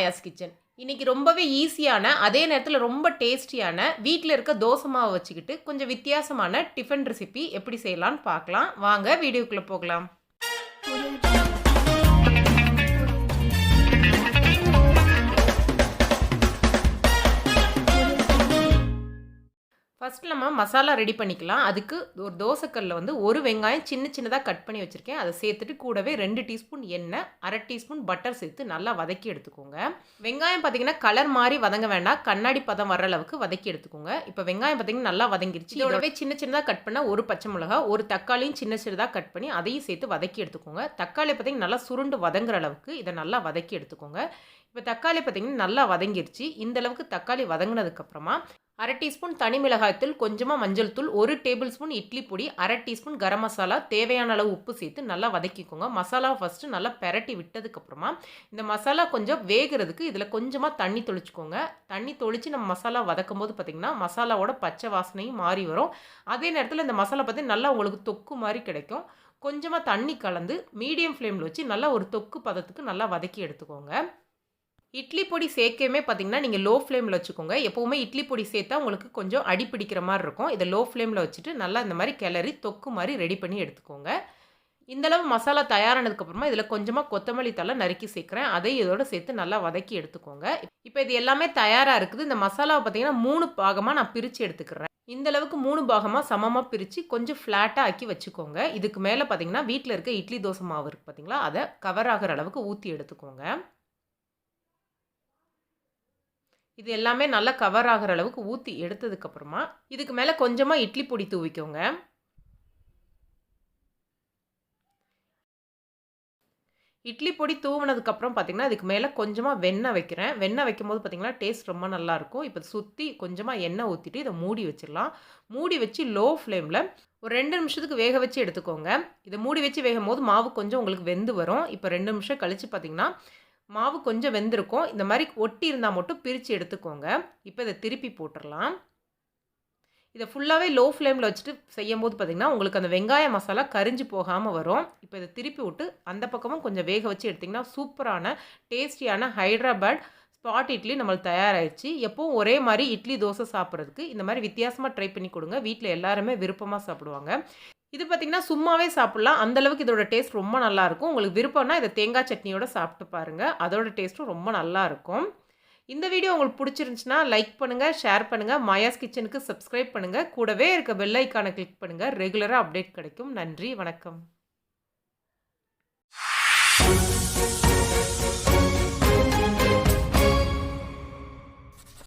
Maya's kitchen. இன்னைக்கு ரொம்பவே ஈஸியான, அதே நேரத்தில ரொம்ப டேஸ்டியான, வீட்ல இருக்க தோசை மாவு வச்சுக்கிட்டு கொஞ்சம் வித்தியாசமான டிஃபன் ரெசிபி எப்படி செய்யலான்னு பார்க்கலாம். வாங்க வீடியோக்குள்ள போகலாம். ஃபர்ஸ்ட் நம்ம மசாலா ரெடி பண்ணிக்கலாம். அதுக்கு ஒரு தோசைக்கல்ல வந்து ஒரு வெங்காயம் சின்ன சின்னதா கட் பண்ணி வச்சிருக்கேன். அத சேர்த்துட்டு கூடவே 2 டீஸ்பூன் எண்ணெய், 1/2 டீஸ்பூன் பட்டர் சேர்த்து நல்லா வதக்கி எடுத்துக்கோங்க. வெங்காயம் பார்த்தீங்கன்னா கலர் மாறி வதங்க வேண்டாம். கண்ணாடி பதம் வர்ற அளவுக்கு வதக்கி எடுத்துக்கோங்க. இப்போ வெங்காயம் பார்த்தீங்கன்னா நல்லா வதங்கிருச்சு. இதோடவே சின்ன சின்னதா கட் பண்ண ஒரு பச்சை மிளகாய், ஒரு தக்காளியும் சின்ன சின்னதா கட் பண்ணி அதையும் சேர்த்து வதக்கி எடுத்துக்கோங்க. தக்காளி பார்த்தீங்கன்னா நல்லா சுருண்டு வதங்குற அளவுக்கு இத நல்லா வதக்கி எடுத்துக்கோங்க. இப்போ தக்காளி பார்த்தீங்கன்னா நல்லா வதங்கிருச்சு. இந்த அளவுக்கு தக்காளி வதங்கினதுக்கு அப்புறமா 1/2 டீஸ்பூன் தனி மிளகாய் தூள், கொஞ்சமா மஞ்சள் தூள், 1 டேபிள் ஸ்பூன் இட்லி பொடி, 1/2 டீஸ்பூன் கரம் மசாலா, தேவையான அளவு உப்பு சேர்த்து நல்லா வதக்கிக்கோங்க. மசாலாவை ஃபர்ஸ்ட் நல்லா பெரட்டி விட்டதுக்கு அப்புறமா இந்த மசாலா கொஞ்சம் வேகிறதுக்கு இதில் கொஞ்சமா தண்ணி தொளிச்சுக்கோங்க. தண்ணி தொளிச்சு நம்ம மசாலா வதக்கும் போது பார்த்தீங்கன்னா மசாலாவோட பச்சை வாசனையும் மாறி வரும். அதே நேரத்தில் இந்த மசாலா பார்த்தீங்கன்னா நல்லா உங்களுக்கு தொக்கு மாதிரி கிடைக்கும். கொஞ்சமாக தண்ணி கலந்து மீடியம் ஃப்ளேமில் வச்சு நல்லா ஒரு தொக்கு பதத்துக்கு நல்லா வதக்கி எடுத்துக்கோங்க. இட்லி பொடி சேர்க்கையுமே பார்த்தீங்கன்னா, நீங்கள் லோ ஃப்ளேமில் வச்சுக்கோங்க. எப்போவுமே இட்லி பொடி சேர்த்தா உங்களுக்கு கொஞ்சம் அடி பிடிக்கிற மாரி இருக்கும். இதை லோ ஃப்ளேமில் வச்சுட்டு நல்லா இந்த மாதிரி கிளறி தொக்கு மாதிரி ரெடி பண்ணி எடுத்துக்கோங்க. இந்தளவு மசாலா தயாரானதுக்கப்புறமா இதில் கொஞ்சமாக கொத்தமல்லி தழை நறுக்கி சேர்க்குறேன். அதை இதோட சேர்த்து நல்லா வதக்கி எடுத்துக்கோங்க. இப்போ இது எல்லாமே தயாராக இருக்குது. இந்த மசாலாவை பார்த்தீங்கன்னா 3 பாகமாக நான் பிரித்து எடுத்துக்கிறேன். இந்த அளவுக்கு 3 பாகமாக சமமாக பிரித்து கொஞ்சம் ஃப்ளாட்டாக ஆக்கி வச்சுக்கோங்க. இதுக்கு மேலே பார்த்தீங்கன்னா வீட்டில் இருக்க இட்லி தோசை மாவு இருக்குது பார்த்தீங்களா, அதை கவர் ஆகிற அளவுக்கு ஊற்றி எடுத்துக்கோங்க. இது எல்லாமே நல்லா கவர் ஆகிற அளவுக்கு ஊற்றி எடுத்ததுக்கப்புறமா இதுக்கு மேலே கொஞ்சமாக இட்லி பொடி தூவிக்கோங்க. இட்லி பொடி தூவினதுக்கப்புறம் பார்த்தீங்கன்னா இதுக்கு மேலே கொஞ்சமாக வெண்ணெய் வைக்கிறேன். வெண்ணெய் வைக்கும்போது பார்த்தீங்கன்னா டேஸ்ட் ரொம்ப நல்லாயிருக்கும். இப்போ சுற்றி கொஞ்சமாக எண்ணெய் ஊற்றிட்டு இதை மூடி வச்சிடலாம். மூடி வச்சு லோ ஃப்ளேமில் ஒரு 2 நிமிஷத்துக்கு வேக வச்சு எடுத்துக்கோங்க. இதை மூடி வச்சு வேகும் போது மாவு கொஞ்சம் உங்களுக்கு வெந்து வரும். இப்போ 2 நிமிஷம் கழித்து பார்த்தீங்கன்னா மாவு கொஞ்சம் வெந்திருக்கும். இந்த மாதிரி ஒட்டி இருந்தால் மட்டும் பிரித்து எடுத்துக்கோங்க. இப்போ இதை திருப்பி போட்டுடலாம். இதை ஃபுல்லாகவே லோ ஃப்ளேமில் வச்சுட்டு செய்யும்போது பார்த்திங்கன்னா உங்களுக்கு அந்த வெங்காய மசாலா கரிஞ்சு போகாமல் வரும். இப்போ இதை திருப்பி விட்டு அந்த பக்கமும் கொஞ்சம் வேக வச்சு எடுத்திங்கன்னா சூப்பரான டேஸ்டியான ஹைதராபாத் ஸ்பாட் இட்லி நம்மளுக்கு தயாராகிடுச்சு. எப்போவும் ஒரே மாதிரி இட்லி தோசை சாப்பிட்றதுக்கு இந்த மாதிரி வித்தியாசமாக ட்ரை பண்ணி கொடுங்க. வீட்டில் எல்லாருமே விருப்பமாக சாப்பிடுவாங்க. இது பார்த்திங்கன்னா சும்மாவே சாப்பிட்லாம். அந்தளவுக்கு இதோட டேஸ்ட் ரொம்ப நல்லாயிருக்கும். உங்களுக்கு விருப்பம்னா இதை தேங்காய் சட்னியோட சாப்பிட்டு பாருங்கள். அதோட டேஸ்ட்டும் ரொம்ப நல்லாயிருக்கும். இந்த வீடியோ உங்களுக்கு பிடிச்சிருந்துச்சுன்னா லைக் பண்ணுங்கள், ஷேர் பண்ணுங்கள், மாயாஸ் கிச்சனுக்கு சப்ஸ்கிரைப் பண்ணுங்கள். கூடவே இருக்க பெல் ஐக்கானை கிளிக் பண்ணுங்கள். ரெகுலராக அப்டேட் கிடைக்கும். நன்றி, வணக்கம்.